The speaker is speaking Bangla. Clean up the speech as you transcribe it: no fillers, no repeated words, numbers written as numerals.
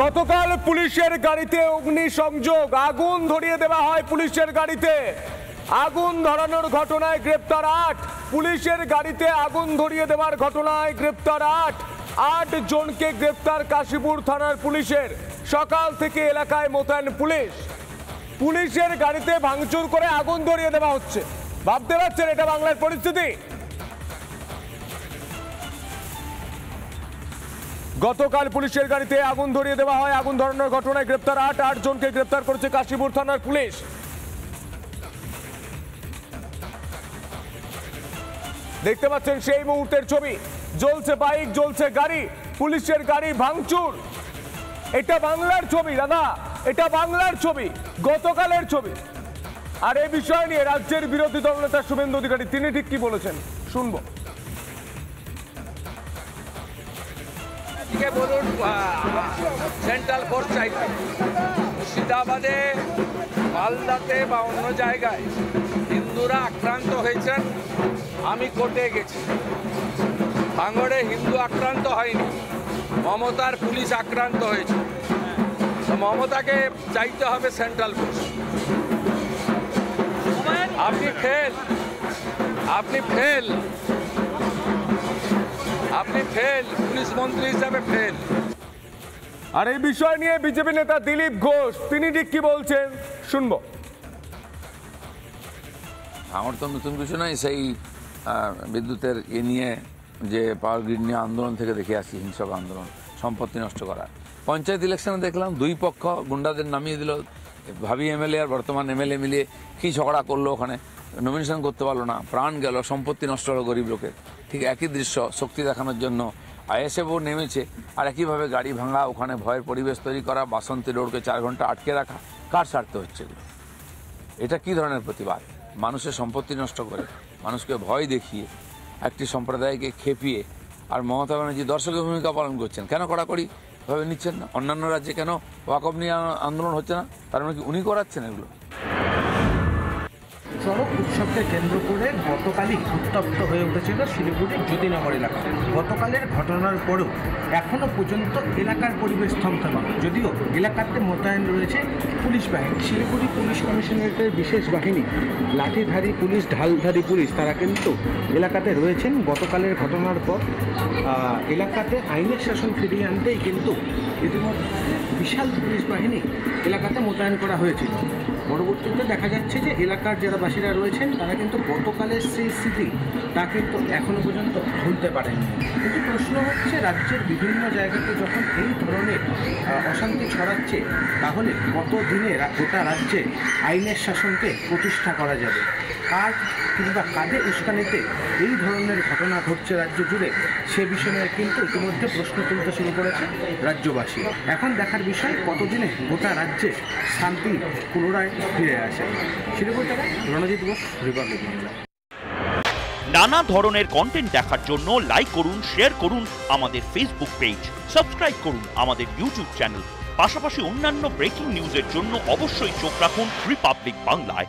গতকাল পুলিশের গাড়িতে অগ্নিসংযোগ, আগুন ধরিয়ে দেওয়া হয় পুলিশের গাড়িতে। আগুন ধরানোর ঘটনায় গ্রেপ্তার ৮। পুলিশের গাড়িতে আগুন ধরিয়ে দেওয়ার ঘটনায় গ্রেপ্তার ৮ জনকে গ্রেপ্তার কাশীপুর থানার পুলিশের। সকাল থেকে এলাকায় মোতায়েন পুলিশ। পুলিশের গাড়িতে ভাঙচুর করে আগুন ধরিয়ে দেওয়া হচ্ছে। ভাবতে পারছেন এটা বাংলার পরিস্থিতি। গতকাল পুলিশের গাড়িতে আগুন ধরিয়ে দেওয়া হয়। আগুন ধরানোর ঘটনায় গ্রেপ্তার ৮ জনকে গ্রেপ্তার করেছে কাশীপুর থানার পুলিশ। দেখতে পাচ্ছেন সেই মুহূর্তের ছবি। জ্বলছে বাইক, জ্বলছে গাড়ি, পুলিশের গাড়ি ভাঙচুর। এটা বাংলার ছবি দাদা, এটা বাংলার ছবি, গতকালের ছবি। আর এই বিষয় নিয়ে রাজ্যের বিরোধী দলনেতা শুভেন্দু অধিকারী তিনি ঠিক কি বলেছেন শুনবো। বলুন সেন্ট্রাল ফোর্স চাইতে মুর্শিদাবাদে, মালদাতে বা অন্য জায়গায় হিন্দুরা আক্রান্ত হয়েছেন। আমি কোর্টে গেছি, ভাঙড়ে হিন্দু আক্রান্ত হয়নি, মমতার পুলিশ আক্রান্ত হয়েছে। তো মমতাকে চাইতে হবে সেন্ট্রাল ফোর্স। আপনি ফেল, আপনি ফেল, আপনি ফেল, পুলিশ মন্ত্রী হিসাবে ফেল। আর এই বিষয় নিয়ে বিজেপি নেতা দিলীপ ঘোষ তিনি ঠিক কি বলছেন শুনবো। আমার তো নতুন কিছু নয়, সেই বিদ্যুতের এ নিয়ে যে পাওয়ার গ্রিড নিয়ে আন্দোলন থেকে দেখে আসি, হিংসক আন্দোলন, সম্পত্তি নষ্ট করা। পঞ্চায়েত ইলেকশনে দেখলাম দুই পক্ষ গুন্ডাদের নামিয়ে দিল। ভাবি এমএলএ আর বর্তমান এমএলএ মিলিয়ে কী ঝগড়া করলো, ওখানে নমিনেশন করতে পারলো না, প্রাণ গেল, সম্পত্তি নষ্ট হলো গরিব লোকের। ঠিক একই দৃশ্য শক্তি দেখানোর জন্য আইএসএফও নেমেছে। আর একইভাবে গাড়ি ভাঙা, ওখানে ভয়ের পরিবেশ তৈরি করা, বাসন্তী রোডকে 4 ঘন্টা আটকে রাখা, কার স্বার্থে হচ্ছে এগুলো? এটা কী ধরনের প্রতিবাদ? মানুষের সম্পত্তি নষ্ট করে, মানুষকে ভয় দেখিয়ে, একটি সম্প্রদায়কে খেপিয়ে। আর মমতা ব্যানার্জি দর্শকের ভূমিকা পালন করছেন। কেন কড়াকড়ি ভাবে নিচ্ছেন না? অন্যান্য রাজ্যে কেন ওয়াকফ নিয়ে আন্দোলন হচ্ছে না? তার মানে কি উনি করাচ্ছেন এগুলো? চড়ক উৎসবকে কেন্দ্র করে গতকালই উত্তপ্ত হয়ে উঠেছিল শিলিগুড়ির জ্যোতিনগর এলাকা। গতকালের ঘটনার পরেও এখনও পর্যন্ত এলাকার পরিবেশ থমথমা, যদিও এলাকাতে মোতায়েন রয়েছে পুলিশ বাহিনী। শিলিগুড়ি পুলিশ কমিশনারেটের বিশেষ বাহিনী, লাঠিধারী পুলিশ, ঢালধারী পুলিশ, তারা কিন্তু এলাকাতে রয়েছেন। গতকালের ঘটনার পর এলাকাতে আইনের শাসন ফিরিয়ে আনতেই কিন্তু ইতিমধ্যে বিশাল পুলিশ বাহিনী এলাকাতে মোতায়েন করা হয়েছিল। পরবর্তীতে দেখা যাচ্ছে যে এলাকার যারা বাসিন্দা রয়েছেন তারা কিন্তু গতকালের সেই স্মৃতি তা কিন্তু এখনও পর্যন্ত ভুলতে পারেনি। কিন্তু প্রশ্ন হচ্ছে, রাজ্যের বিভিন্ন জায়গাতে যখন এই ধরনের অশান্তি ছড়াচ্ছে, তাহলে কতদিনে গোটা রাজ্যে আইনের শাসনকে প্রতিষ্ঠা করা যাবে? কার কিংবা কাদের উস্কানিতে এই ধরনের ঘটনা ঘটছে রাজ্য জুড়ে, সে বিষয়ে কিন্তু ইতিমধ্যে প্রশ্ন তুলতে শুরু করেছে রাজ্যবাসী। এখন দেখার বিষয় কতদিনে গোটা রাজ্যে শান্তি পুনরায় ফিরে আসে। শিলিগুড়ি থেকে রণজিৎ ঘোষ, রিপাবলিক বাংলা। নানা ধরনের কন্টেন্ট দেখার জন্য লাইক করুন, শেয়ার করুন আমাদের ফেসবুক পেজ, সাবস্ক্রাইব করুন আমাদের ইউটিউব চ্যানেল। পাশাপাশি অন্যান্য ব্রেকিং নিউজের জন্য অবশ্যই চোখ রাখুন রিপাবলিক বাংলায়।